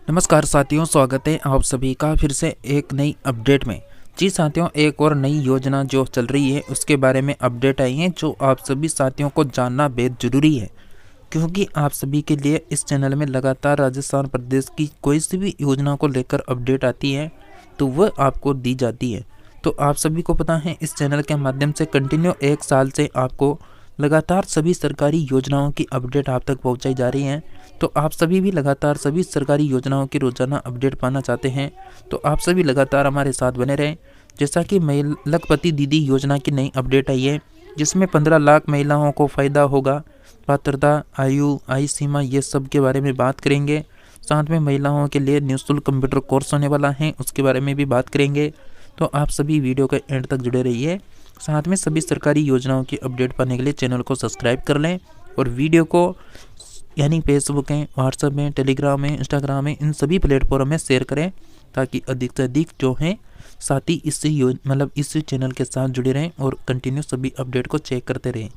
नमस्कार साथियों, स्वागत है आप सभी का फिर से एक नई अपडेट में। जी साथियों, एक और नई योजना जो चल रही है उसके बारे में अपडेट आई है जो आप सभी साथियों को जानना बेहद ज़रूरी है, क्योंकि आप सभी के लिए इस चैनल में लगातार राजस्थान प्रदेश की कोई सी भी योजना को लेकर अपडेट आती है तो वह आपको दी जाती है। तो आप सभी को पता है इस चैनल के माध्यम से कंटिन्यू 1 साल से आपको लगातार सभी सरकारी योजनाओं की अपडेट आप तक पहुंचाई जा रही है। तो आप सभी भी लगातार सभी सरकारी योजनाओं की रोजाना अपडेट पाना चाहते हैं तो आप सभी लगातार हमारे साथ बने रहें। जैसा कि लखपति दीदी योजना की नई अपडेट आई है जिसमें 15 लाख महिलाओं को फ़ायदा होगा। पात्रता, आयु, आय सीमा, ये सब के बारे में बात करेंगे। साथ में महिलाओं के लिए निःशुल्क कंप्यूटर कोर्स होने वाला है, उसके बारे में भी बात करेंगे। तो आप सभी वीडियो के एंड तक जुड़े रहिए। साथ में सभी सरकारी योजनाओं की अपडेट पाने के लिए चैनल को सब्सक्राइब कर लें और वीडियो को यानी फेसबुक है, व्हाट्सएप में, टेलीग्राम में, इंस्टाग्राम में, इन सभी प्लेटफॉर्म में शेयर करें ताकि अधिक से अधिक जो हैं साथी इस चैनल के साथ जुड़े रहें और कंटिन्यू सभी अपडेट को चेक करते रहें।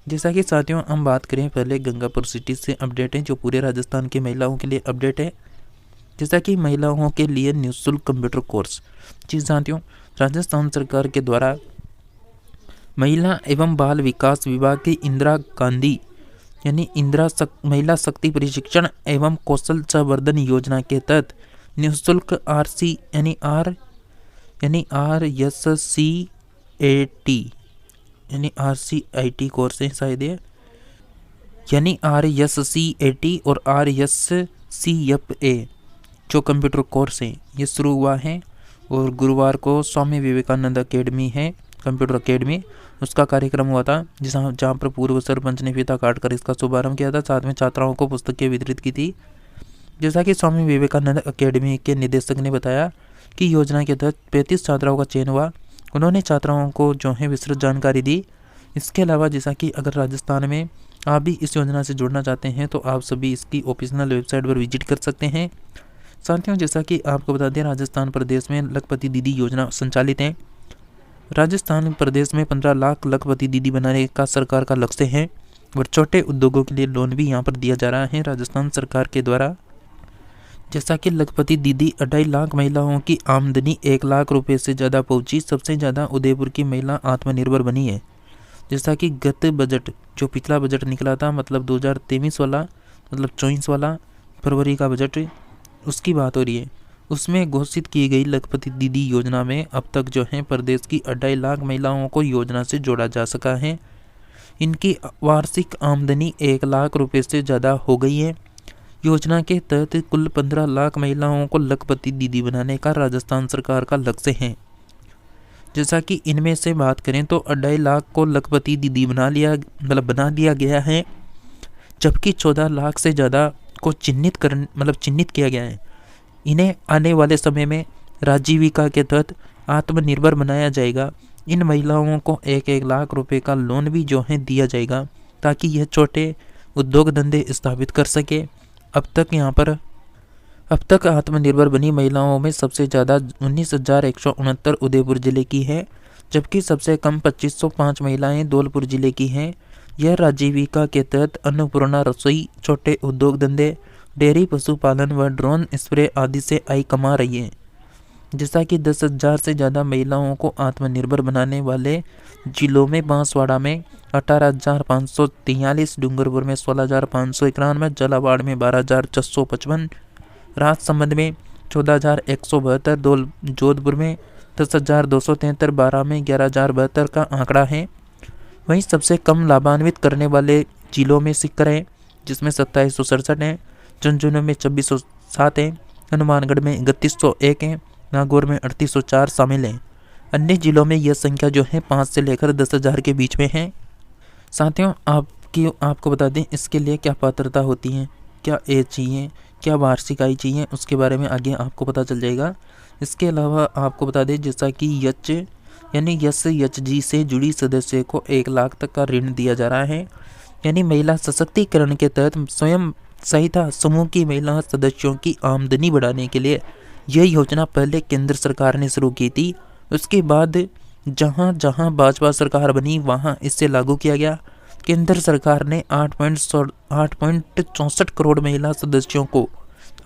जैसा कि साथियों हम बात करें पहले गंगापुर सिटी से अपडेट है जो पूरे राजस्थान की महिलाओं के लिए अपडेट है। जैसा कि महिलाओं के लिए निःशुल्क कंप्यूटर कोर्स। जी साथियों, राजस्थान सरकार के द्वारा महिला एवं बाल विकास विभाग की इंदिरा गांधी यानी महिला शक्ति प्रशिक्षण एवं कौशल संवर्धन योजना के तहत निःशुल्क RCIT कोर्स है शायद ये, यानी RSCAT और RSCFA जो कंप्यूटर कोर्स है ये शुरू हुआ है। और गुरुवार को स्वामी विवेकानंद अकेडमी है, कंप्यूटर अकेडमी, उसका कार्यक्रम हुआ था जहाँ पर पूर्व सरपंच ने फीता काटकर इसका शुभारंभ किया था। साथ में छात्राओं को पुस्तकें वितरित की थी। जैसा कि स्वामी विवेकानंद अकेडमी के निदेशक ने बताया कि योजना के तहत 35 छात्राओं का चयन हुआ। उन्होंने छात्राओं को जो है विस्तृत जानकारी दी। इसके अलावा जैसा कि अगर राजस्थान में आप भी इस योजना से जुड़ना चाहते हैं तो आप सभी इसकी ऑफिशियल वेबसाइट पर विजिट कर सकते हैं। साथियों, जैसा कि आपको बता दें राजस्थान प्रदेश में लखपति दीदी योजना संचालित है। राजस्थान प्रदेश में 15 लाख लखपति दीदी बनाने का सरकार का लक्ष्य है और छोटे उद्योगों के लिए लोन भी यहाँ पर दिया जा रहा है राजस्थान सरकार के द्वारा। जैसा कि लखपति दीदी 2.5 लाख महिलाओं की आमदनी 1 लाख रुपए से ज़्यादा पहुंची। सबसे ज़्यादा उदयपुर की महिला आत्मनिर्भर बनी है। जैसा कि गत बजट जो पिछला बजट निकला था मतलब 2023 वाला मतलब 24 वाला फरवरी का बजट, उसकी बात हो रही है। उसमें घोषित की गई लखपति दीदी योजना में अब तक जो है प्रदेश की 2.5 लाख महिलाओं को योजना से जोड़ा जा सका है। इनकी वार्षिक आमदनी 1 लाख रुपए से ज़्यादा हो गई है। योजना के तहत कुल 15 लाख महिलाओं को लखपति दीदी बनाने का राजस्थान सरकार का लक्ष्य है। जैसा कि इनमें से बात करें तो 2.5 लाख को लखपति दीदी बना दिया गया है, जबकि 14 लाख से ज़्यादा को चिन्हित किया गया है। इन्हें आने वाले समय में राजीविका के तहत आत्मनिर्भर बनाया जाएगा। इन महिलाओं को 1-1 लाख रुपए का लोन भी जो है दिया जाएगा ताकि यह छोटे उद्योग धंधे स्थापित कर सके। अब तक आत्मनिर्भर बनी महिलाओं में सबसे ज़्यादा 19,169 उदयपुर जिले की है, जबकि सबसे कम 2505 महिलाएं धौलपुर जिले की हैं। यह राजीविका के तहत अन्नपूर्णा रसोई, छोटे उद्योग धंधे, डेयरी, पशुपालन व ड्रोन स्प्रे आदि से आय कमा रही है। जैसा कि 10,000 से ज़्यादा महिलाओं को आत्मनिर्भर बनाने वाले जिलों में बांसवाड़ा में 18,543, डूंगरपुर में 16,591, झालावाड़ में 12,655, राजसमंद में 14,172, जोधपुर में 10,273, बारा में 11,072 का आंकड़ा है। वहीं सबसे कम लाभान्वित करने वाले जिलों में सीकर है जिसमें 2767 है, झुंझुनू में 2607 है, हनुमानगढ़ में 3101 है, नागौर में 3804 शामिल हैं। अन्य जिलों में यह संख्या जो है 5 से लेकर 10,000 के बीच में है। साथियों, आपको बता दें इसके लिए क्या पात्रता होती है, क्या एज चाहिए, क्या वार्षिक आय चाहिए, उसके बारे में आगे आपको पता चल जाएगा। इसके अलावा आपको बता दें जैसा कि SHG से जुड़ी सदस्य को 1 लाख तक का ऋण दिया जा रहा है। यानी महिला सशक्तिकरण के तहत स्वयं सहायता समूह की महिला सदस्यों की आमदनी बढ़ाने के लिए यह योजना पहले केंद्र सरकार ने शुरू की थी। उसके बाद जहां जहां भाजपा सरकार बनी वहां इससे लागू किया गया। केंद्र सरकार ने 8.64 करोड़ महिला सदस्यों को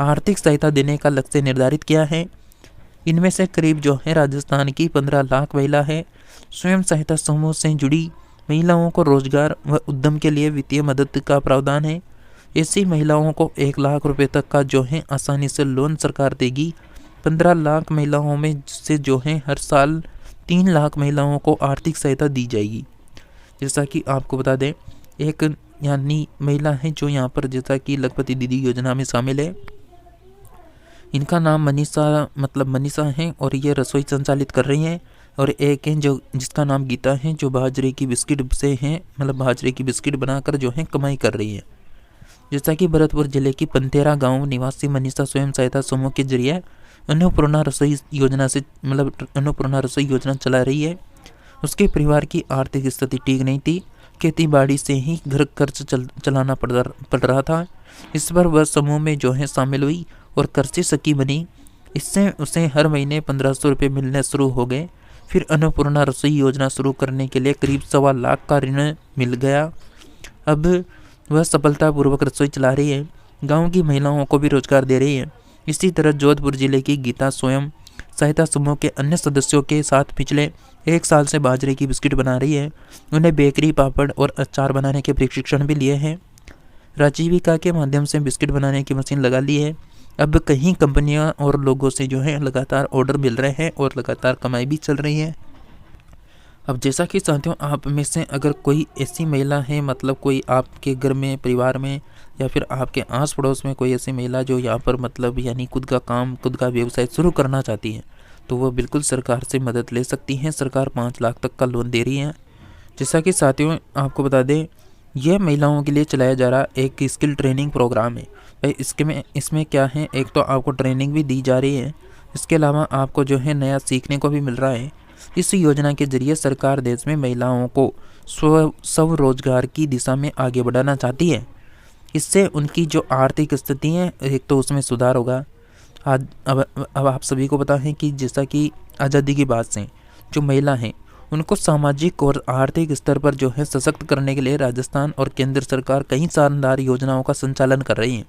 आर्थिक सहायता देने का लक्ष्य निर्धारित किया है। इनमें से करीब जो है राजस्थान की 15 लाख महिला है। स्वयं सहायता समूह से जुड़ी महिलाओं को रोजगार व उद्यम के लिए वित्तीय मदद का प्रावधान है। ऐसी महिलाओं को 1 लाख रुपए तक का जो है आसानी से लोन सरकार देगी। 15 लाख महिलाओं में से जो है हर साल 3 लाख महिलाओं को आर्थिक सहायता दी जाएगी। जैसा कि आपको बता दें, एक यानी महिला है जो यहाँ पर जैसा कि लखपति दीदी योजना में शामिल है। इनका नाम मनीषा है और ये रसोई संचालित कर रही हैं। और एक है जो जिसका नाम गीता है, जो बाजरे की बिस्किट से हैं, बाजरे की बिस्किट बनाकर जो है कमाई कर रही है। जैसा कि भरतपुर जिले की पंतेरा गांव निवासी मनीषा स्वयं सहायता समूह के जरिए अन्नपूर्णा रसोई योजना चला रही है। उसके परिवार की आर्थिक स्थिति ठीक नहीं थी, खेती बाड़ी से ही घर खर्च चलाना पड़ रहा था। इस पर वह समूह में जो है शामिल हुई और कर्जे सकी बनी। इससे उसे हर महीने 1500 रुपये मिलने शुरू हो गए। फिर अन्नपूर्णा रसोई योजना शुरू करने के लिए करीब 1.25 लाख का ऋण मिल गया। अब वह सफलतापूर्वक रसोई चला रही है, गांव की महिलाओं को भी रोजगार दे रही है। इसी तरह जोधपुर जिले की गीता स्वयं सहायता समूह के अन्य सदस्यों के साथ पिछले 1 साल से बाजरे की बिस्किट बना रही है। उन्हें बेकरी, पापड़ और अचार बनाने के प्रशिक्षण भी लिए हैं। राजीविका के माध्यम से बिस्किट बनाने की मशीन लगा ली है। अब कई कंपनियां और लोगों से जो है लगातार ऑर्डर मिल रहे हैं और लगातार कमाई भी चल रही है। अब जैसा कि साथियों, आप में से अगर कोई ऐसी महिला है, कोई आपके घर में, परिवार में या फिर आपके आस पड़ोस में कोई ऐसी महिला जो यहाँ पर यानी खुद का व्यवसाय शुरू करना चाहती है, तो वह बिल्कुल सरकार से मदद ले सकती हैं। सरकार 5 लाख तक का लोन दे रही है। जैसा कि साथियों आपको बता दें, यह महिलाओं के लिए चलाया जा रहा एक स्किल ट्रेनिंग प्रोग्राम है। भाई इसमें क्या है, एक तो आपको ट्रेनिंग भी दी जा रही है, इसके अलावा आपको जो है नया सीखने को भी मिल रहा है। इस योजना के जरिए सरकार देश में महिलाओं को स्वरोजगार की दिशा में आगे बढ़ाना चाहती है। इससे उनकी जो आर्थिक स्थिति है, एक तो उसमें सुधार होगा। अब आप सभी को पता है कि जैसा कि आज़ादी के बाद से जो महिला हैं उनको सामाजिक और आर्थिक स्तर पर जो है सशक्त करने के लिए राजस्थान और केंद्र सरकार कई शानदार योजनाओं का संचालन कर रही है।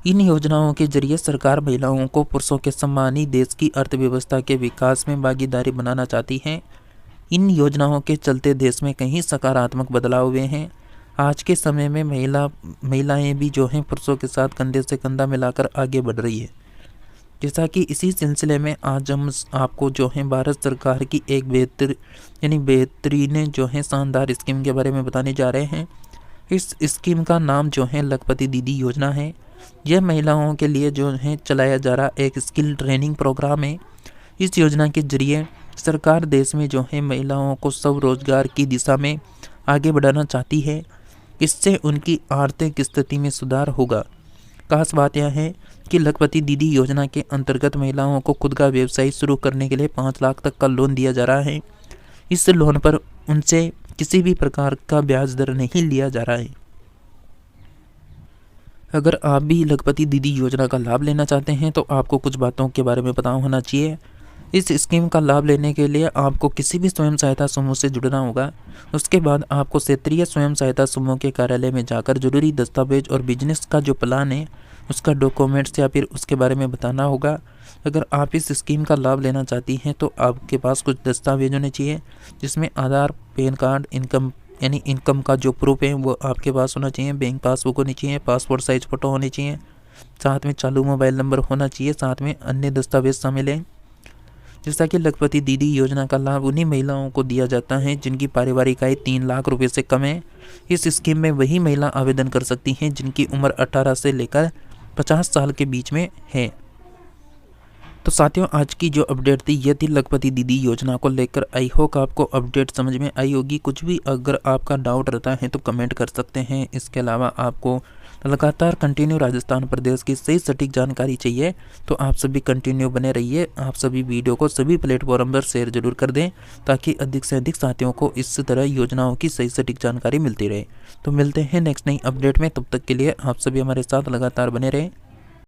इन योजनाओं के जरिए सरकार महिलाओं को पुरुषों के समान ही देश की अर्थव्यवस्था के विकास में भागीदारी बनाना चाहती है। इन योजनाओं के चलते देश में कई सकारात्मक बदलाव हुए हैं। आज के समय में महिलाएं भी जो हैं पुरुषों के साथ कंधे से कंधा मिलाकर आगे बढ़ रही है। जैसा कि इसी सिलसिले में आज हम आपको जो है भारत सरकार की एक बेहतरीन जो है शानदार स्कीम के बारे में बताने जा रहे हैं। इस स्कीम का नाम जो है लखपति दीदी योजना है। यह महिलाओं के लिए जो है चलाया जा रहा एक स्किल ट्रेनिंग प्रोग्राम है। इस योजना के जरिए सरकार देश में जो है महिलाओं को स्वरोजगार की दिशा में आगे बढ़ाना चाहती है। इससे उनकी आर्थिक स्थिति में सुधार होगा। खास बात यह है कि लखपति दीदी योजना के अंतर्गत महिलाओं को खुद का व्यवसाय शुरू करने के लिए 5 लाख तक का लोन दिया जा रहा है। इस लोन पर उनसे किसी भी प्रकार का ब्याज दर नहीं लिया जा रहा है। अगर आप भी लखपति दीदी योजना का लाभ लेना चाहते हैं तो आपको कुछ बातों के बारे में पता होना चाहिए। इस स्कीम का लाभ लेने के लिए आपको किसी भी स्वयं सहायता समूह से जुड़ना होगा। उसके बाद आपको क्षेत्रीय स्वयं सहायता समूह के कार्यालय में जाकर जरूरी दस्तावेज और बिजनेस का जो प्लान है उसका डॉक्यूमेंट्स या फिर उसके बारे में बताना होगा। अगर आप इस स्कीम का लाभ लेना चाहती हैं तो आपके पास कुछ दस्तावेज होने चाहिए, जिसमें आधार, पैन कार्ड, इनकम का जो प्रूफ है वो आपके पास होना चाहिए, बैंक पासबुक होनी चाहिए, पासपोर्ट साइज फ़ोटो होनी चाहिए, साथ में चालू मोबाइल नंबर होना चाहिए, साथ में अन्य दस्तावेज शामिल हैं। जैसा कि लखपति दीदी योजना का लाभ उन्हीं महिलाओं को दिया जाता है जिनकी पारिवारिक आय 3 लाख रुपए से कम है। इस स्कीम में वही महिला आवेदन कर सकती हैं जिनकी उम्र 18 से लेकर 50 साल के बीच में है। तो साथियों, आज की जो अपडेट थी ये थी लखपति दीदी योजना को लेकर। आई होप आपको अपडेट समझ में आई होगी। कुछ भी अगर आपका डाउट रहता है तो कमेंट कर सकते हैं। इसके अलावा आपको लगातार कंटिन्यू राजस्थान प्रदेश की सही सटीक जानकारी चाहिए तो आप सभी कंटिन्यू बने रहिए। आप सभी वीडियो को सभी प्लेटफॉर्म पर शेयर जरूर कर दें ताकि अधिक से अधिक साथियों को इस तरह योजनाओं की सही सटीक जानकारी मिलती रहे। तो मिलते हैं नेक्स्ट नई अपडेट में, तब तक के लिए आप सभी हमारे साथ लगातार बने रहें।